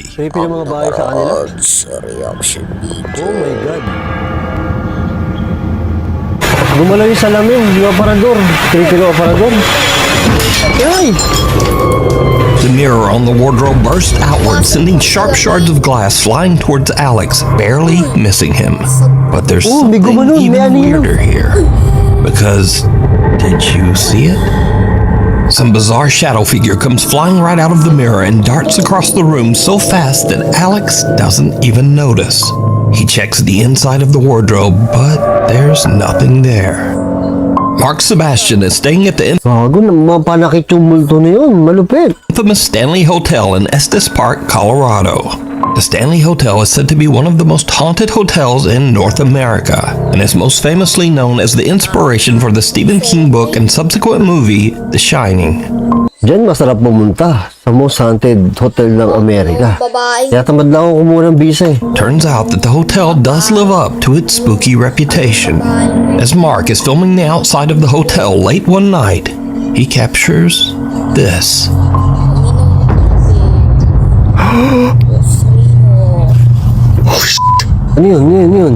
Creepy ng mga bahay sa kanila. Sa reaction video. Oh my God. Gumalaw yung salamin, yung aparador. Creepy ng aparador. Ay! The mirror on the wardrobe burst outward, sending sharp shards of glass flying towards Alex, barely missing him. But there's something even weirder here. Because, did you see it? Some bizarre shadow figure comes flying right out of the mirror and darts across the room so fast that Alex doesn't even notice. He checks the inside of the wardrobe, but there's nothing there. Mark Sebastian is staying at the Gago, mapanakit yung multo na yun. Malupit. infamous Stanley Hotel in Estes Park, Colorado. The Stanley Hotel is said to be one of the most haunted hotels in North America, and is most famously known as the inspiration for the Stephen King book and subsequent movie, The Shining. Diyan masarap pumunta sa most haunted hotel ng Amerika. Kaya tamad na ako kumuha ng visa eh. Turns out that the hotel does live up to its spooky reputation. As Mark is filming the outside of the hotel late one night, he captures this. Ano yun? Ano yun?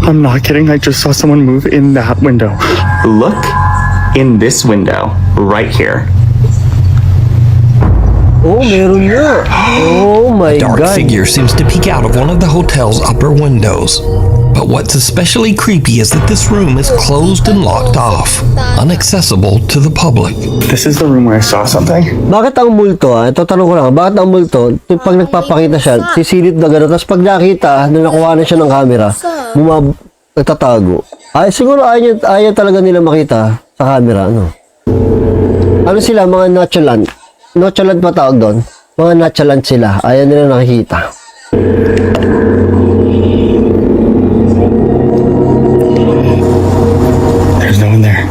I'm not kidding, I just saw someone move in that window. Look in this window, right here. Oh, meron nga. Oh my Dark God. figure seems to peek out of one of the hotel's upper windows. But what's especially creepy is that this room is closed and locked off, inaccessible to the public. This is the room where I saw something. Bakit ang multo ito tanong ko lang, bakit ang multo, pag nagpapakita siya, sisilip na gano'n, tapos pag nakita, na nakuha na siya ng camera, nagtatago. Ay, siguro ayaw talaga nila makita sa camera, ano? Ano sila, mga nonchalant? Nonchalant pa tawag doon? Mga nonchalant sila, ayaw nila nakikita. There's no one there.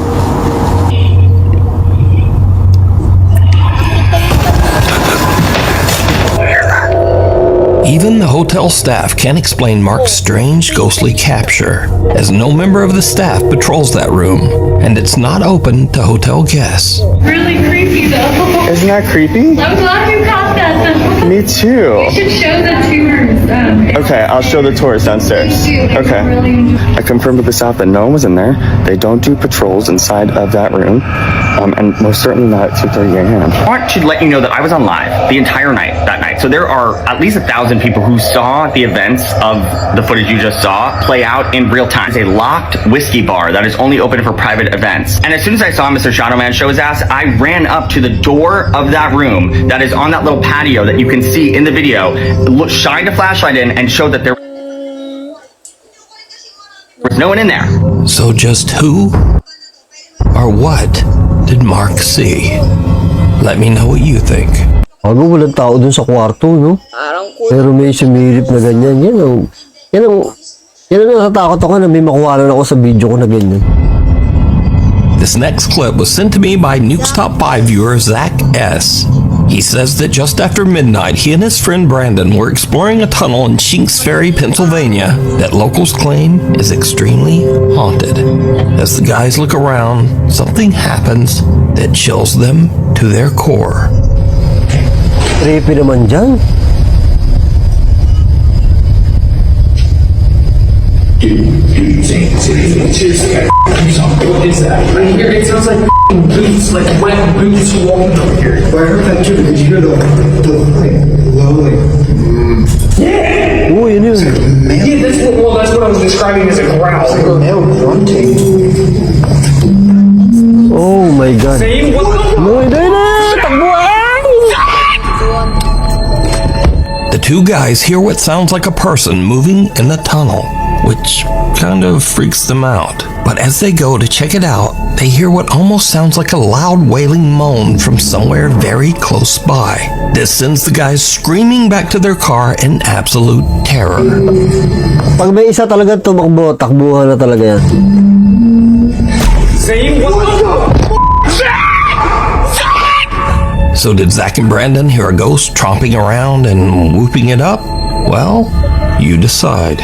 Even the hotel staff can't explain Mark's strange ghostly capture, as no member of the staff patrols that room, and it's not open to hotel guests. Really creepy though. Isn't that creepy? I'm glad you caught that though. Me too. You should show the tours. Okay, I'll show the tours downstairs. Okay. I confirmed with the staff that no one was in there. They don't do patrols inside of that room. And most certainly not at 2:30 a.m. I want to let you know that I was on live the entire night that night. So there are at least 1,000 people who saw the events of the footage you just saw play out in real time. It's a locked whiskey bar that is only open for private events. And as soon as I saw Mr. Shadowman show his ass, I ran up to the door of that room that is on that little patio that you can see in the video, shined a flashlight in and showed that there was no one in there. So just who or what did Mark see? Let me know what you think. Ano, walang tao dun sa kwarto, no? Pero may sumilip na ganyan. Yan ang natatakot ako na may makuha ako sa video ko na ganyan. This next clip was sent to me by Nuke's Top 5 viewer Zach S. He says that just after midnight, he and his friend Brandon were exploring a tunnel in Shinks Ferry, Pennsylvania, that locals claim is extremely haunted. As the guys look around, something happens that chills them to their core. Creepy naman dyan. What is that? I hear it sounds like boots, like wet boots walking over here. Well, I heard that too, but did you hear the low, like, yeah! Oh, yun yun. Yeah, that's what I was describing as a growl. It's like a male grunting. Oh my God. Same? What the No, hindi na! Takbuhan! The two guys hear what sounds like a person moving in the tunnel, which kind of freaks them out. But as they go to check it out, they hear what almost sounds like a loud wailing moan from somewhere very close by. This sends the guys screaming back to their car in absolute terror. Pag may isa talaga tumakbo, takbuhan na talaga yan. Same? What the So did Zach and Brandon hear a ghost tromping around and whooping it up? Well, you decide.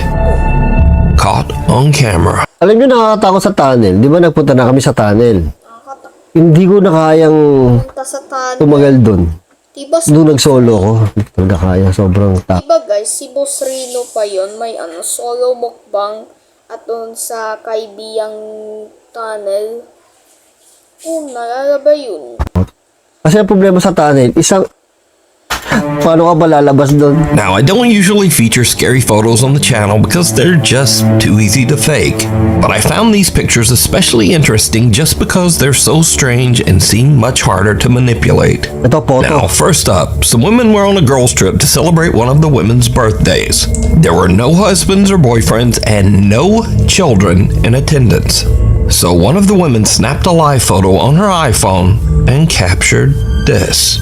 Caught on camera. Alam nyo, nakakatakot sa tunnel. Di ba nagpunta na kami sa tunnel? Hindi ko na kayang tumagal dun. Iba, Nung nag-solo ko, hindi ko talaga kaya. Sobrang iba guys, si Boss Rino pa yon, may solo mukbang at doon sa Kaibiyang Tunnel. Nalalaba yun. Kasi ang problema sa tunnel, paano ka ba lalabas doon? Now, I don't usually feature scary photos on the channel because they're just too easy to fake. But I found these pictures especially interesting just because they're so strange and seem much harder to manipulate. Ito, photo. Now, first up, some women were on a girls' trip to celebrate one of the women's birthdays. There were no husbands or boyfriends and no children in attendance. So one of the women snapped a live photo on her iPhone and captured this.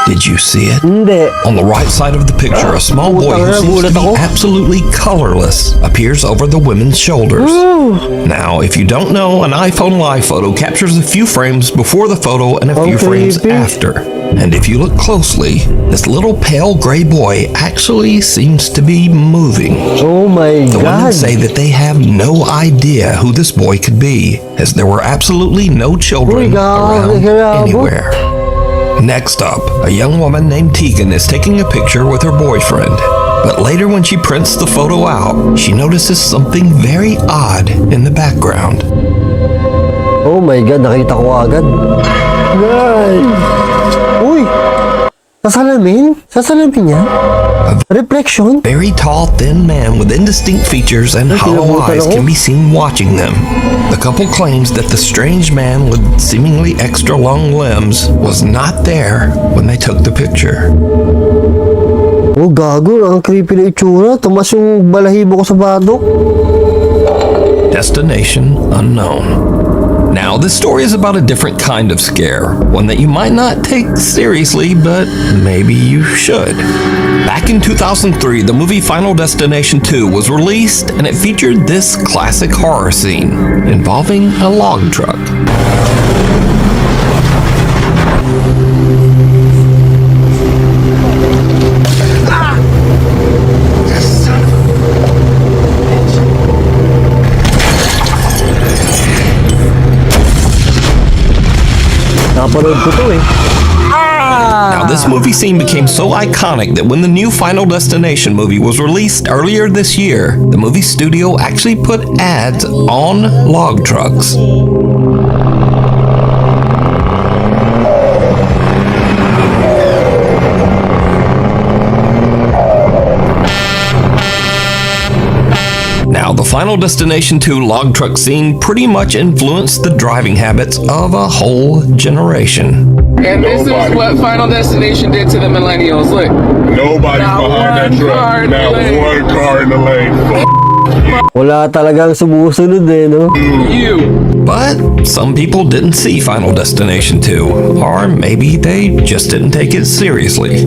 Did you see it? Hindi. On the right side of the picture, a small boy who seems to be absolutely colorless appears over the women's shoulders. Now, if you don't know, an iPhone live photo captures a few frames before the photo and a few frames after. And if you look closely, this little pale gray boy actually seems to be moving. Oh my The women God. say that they have no idea who this boy could be, as there were absolutely no children around anywhere. Next up, a young woman named Tegan is taking a picture with her boyfriend. But later when she prints the photo out, she notices something very odd in the background. Oh my God, nakita ko agad. Uy! Sasalamin? Sasalamin niya? Reflection? Very tall, thin man with indistinct features and hollow eyes can be seen watching them. The couple claims that the strange man with seemingly extra long limbs was not there when they took the picture. Oh, gago. Ang creepy na itsura. Tumas yung balahibo ko sa batok. Destination unknown. Now, this story is about a different kind of scare, one that you might not take seriously, but maybe you should. Back in 2003, the movie Final Destination 2 was released, and it featured this classic horror scene involving a log truck. Napanood ko to eh. Now, this movie scene became so iconic that when the new Final Destination movie was released earlier this year, the movie studio actually put ads on log trucks. Now, the Final Destination 2 log truck scene pretty much influenced the driving habits of a whole generation. And this is what Final Destination did to the millennials. Look. Nobody's Not behind that one car truck. in the Not lane. one car in the lane. Wala talagang sumusunod eh, no? You. But some people didn't see Final Destination 2, or maybe they just didn't take it seriously.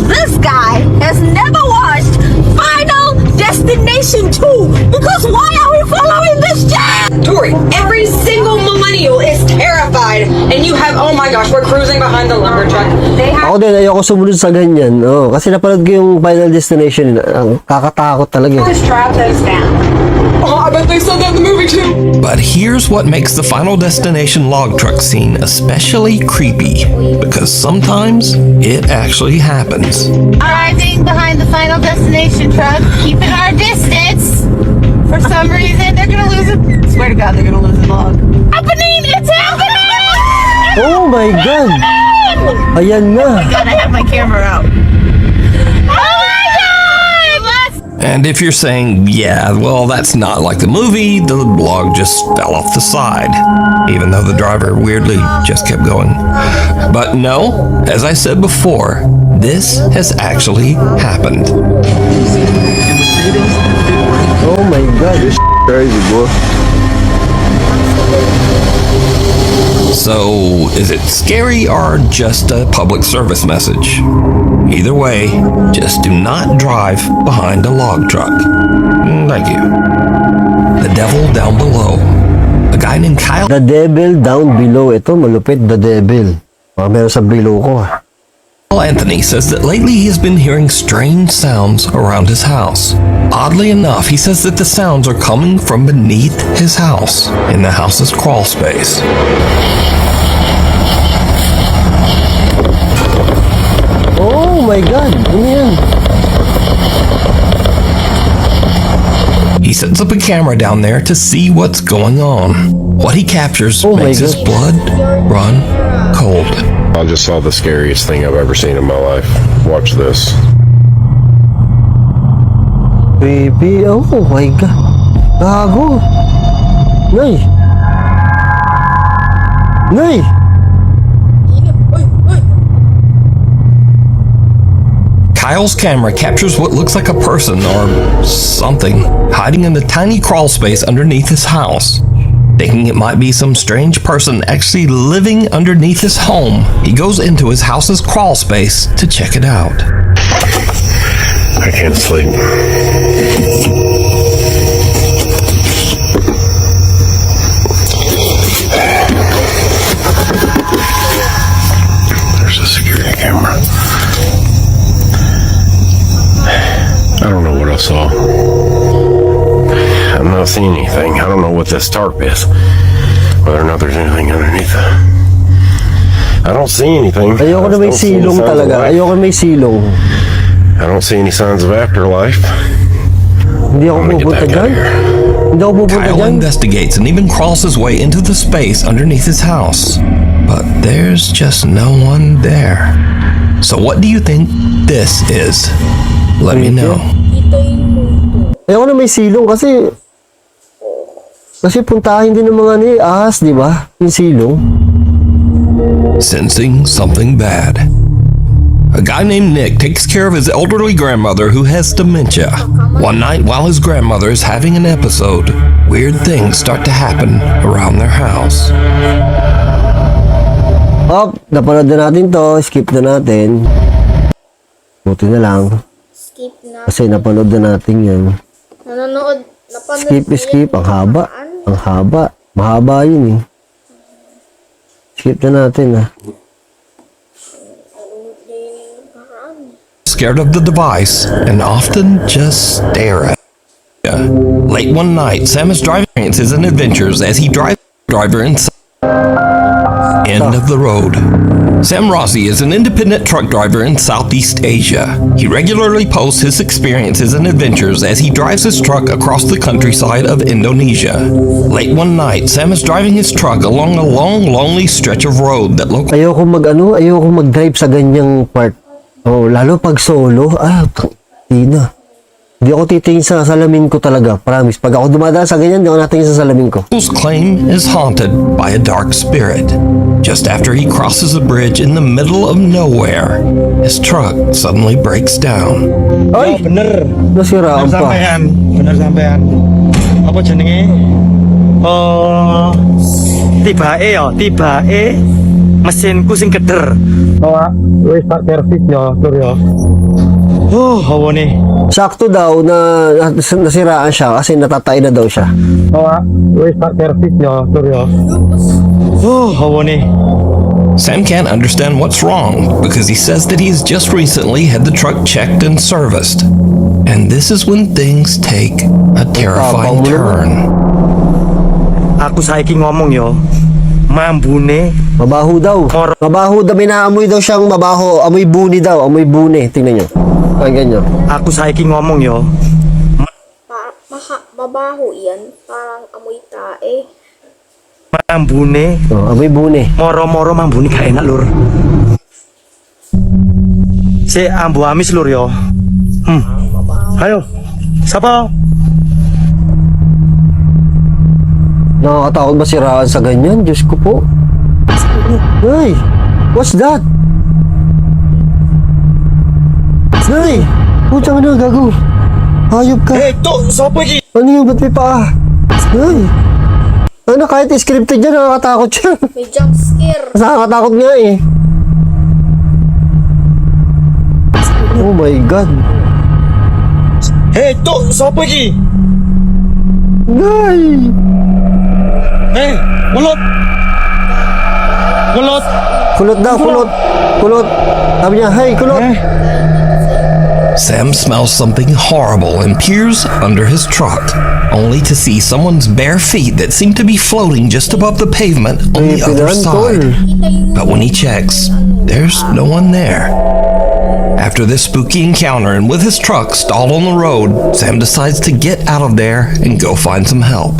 This guy has never watched Final Destination 2 because why are we following this jet? Tori, every single millennial is terrified, and you have, oh my gosh, we're cruising behind the lumber truck. They have Ako din, ayoko sumunod sa ganyan. Oh, kasi napanood ko yung Final Destination. Ang kakatakot talaga. just drive those down. Oh, I bet they said that in the movie too. But here's what makes the Final Destination log truck scene especially creepy, because sometimes it actually happens. Arriving behind the Final Destination truck, keeping our distance. For some reason, they're gonna lose it. Swear to God, they're gonna lose the log. Happening! It's happening! Oh my God! Ayan na. God, I have my camera out. Oh my God! And if you're saying, yeah, well, that's not like the movie, the log just fell off the side, even though the driver weirdly just kept going. But no, as I said before, this has actually happened. Oh my God. This crazy, boy. So, is it scary or just a public service message? Either way, just do not drive behind a log truck. Thank you. The devil down below. A guy named Kyle The devil down below. Ito, malupit. The devil. Meron sa below ko, ha. Anthony says that lately he has been hearing strange sounds around his house. Oddly enough, he says that the sounds are coming from beneath his house, in the house's crawl space. Oh my God! Ano yan? He sets up a camera down there to see what's going on. What he captures Oh my makes his God. blood run cold. I just saw the scariest thing I've ever seen in my life. Watch this. Baby, oh my God. Gago. Nay. Nay. Kyle's camera captures what looks like a person or something hiding in the tiny crawl space underneath his house. Thinking it might be some strange person actually living underneath his home, he goes into his house's crawl space to check it out. I can't sleep. There's a security camera. I don't know what I saw. I'm not seeing anything. I don't know what this tarp is. Whether or not there's anything underneath it. I don't see anything. Ayoko na may I don't see any silong signs of talaga. life. Ayoko may silong. I don't see any signs of afterlife. Hindi ako I'm gonna get pupunta the heck dyan. out of here. Hindi ako pupunta Kyle dyan. investigates and even crawls his way into the space underneath his house. But there's just no one there. So what do you think this is? Let me know. Dito yung mundo. Ayoko na may silong kasi puntahin din ng mga ahas, di ba? Yung silong. Sensing something bad. A guy named Nick takes care of his elderly grandmother who has dementia. One night while his grandmother is having an episode, weird things start to happen around their house. Napanood na natin to. Skip na natin. Buti na lang. Skip na. Kasi napanood na natin yan. Nanonood. Napanood Skip, ko skip. yan. Ang haba. Ang haba. Mahaba yun eh. Skip na natin ah. Scared of the device and often just stare at it. Late one night, Sam is driving his adventures as he drives driver inside end of the road. Sam Rossi is an independent truck driver in Southeast Asia. He regularly posts his experiences and adventures as he drives his truck across the countryside of Indonesia. Late one night, Sam is driving his truck along a long, lonely stretch of road that local Ayoko mag-drive sa ganyang part. Oh, lalo pag solo. Di na. Hindi ako titingin sa salamin ko talaga. Promise. Pag ako dumadaan sa ganyan, hindi ako natingin sa salamin ko. Locals claim is haunted by a dark spirit. Just after he crosses a bridge in the middle of nowhere, his truck suddenly breaks down. Ay! Bener. Nasiraan pa. Bener sampean. Apa jenenge? Tibae mesinku sing keder. Wis tak servis ya, Sur ya. Hawa nih. Sakto daw na nasiraan siya kasi natatay na daw siya. Wis tak servis ya, Sur ya. Hawa nih. Sam can't understand what's wrong because he says that he's just recently had the truck checked and serviced. And this is when things take a terrifying turn. Aku saiki ngomong yo. Mambune. Mabaho daw. Mabaho daw. May naamoy daw siyang mabaho. Amoy buni daw. Amoy buni. Tingnan nyo. Ganyan nyo. Aku saiki ngomong yo. Mabaho yan. Parang amoy tae. Mambune. Amoy buni. Moro-moro mambune gak enak lur. Si ambu amis lur yo. Ayo. Siapa? Nakakatakot ba siraan sa ganyan? Diyos ko po. Hey! What's that? Hey! Puta ka na, gago. Hayop ka. Hey, to! Sopo iki! Ano yung ba't may paa? Hey! Ano, kahit scripted dyan, nakakatakot siya. May jump scare. Nakakatakot nga eh. Oh my God. Hey, to! Sopo iki! Nay! Hey, kulot! Kulot! Kulot daw, kulot. Kulot. Sabi niya, hey, kulot. Sam smells something horrible and peers under his truck, only to see someone's bare feet that seem to be floating just above the pavement on the other side. But when he checks, there's no one there. After this spooky encounter and with his truck stalled on the road, Sam decides to get out of there and go find some help.